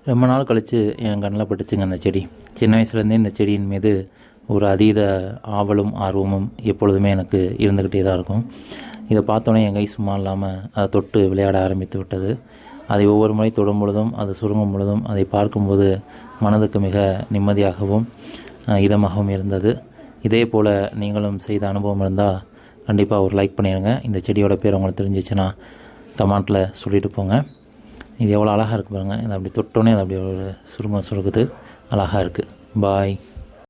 ரொம்ப நாள் கழித்து என் கண்ணில் பட்டுச்சுங்க அந்த செடி. சின்ன வயசுலேருந்தே இந்த செடியின் மீது ஒரு அதீத ஆவலும் ஆர்வமும் எப்பொழுதுமே எனக்கு இருந்துக்கிட்டே தான் இருக்கும். இதை பார்த்தோன்னே என் கை சும்மா இல்லாமல் அதை தொட்டு விளையாட ஆரம்பித்து விட்டது. அதை ஒவ்வொரு முறை தொடும் பொழுதும் அது சுருங்கும் பொழுதும் அதை பார்க்கும்போது மனதுக்கு மிக நிம்மதியாகவும் இதமாகவும் இருந்தது. இதே போல் நீங்களும் செய்த அனுபவம் இருந்தால் கண்டிப்பாக ஒரு லைக் பண்ணிடுங்க. இந்த செடியோட பேர் உங்களுக்கு தெரிஞ்சிச்சுன்னா கமெண்ட்டில் சொல்லிட்டு போங்க. இது எவ்வளோ அழகாக இருக்குது பாருங்கள். இதை அப்படி தொட்டோன்னே அது அப்படி ஒரு சுருங்குது, அழகாக இருக்குது. பாய்.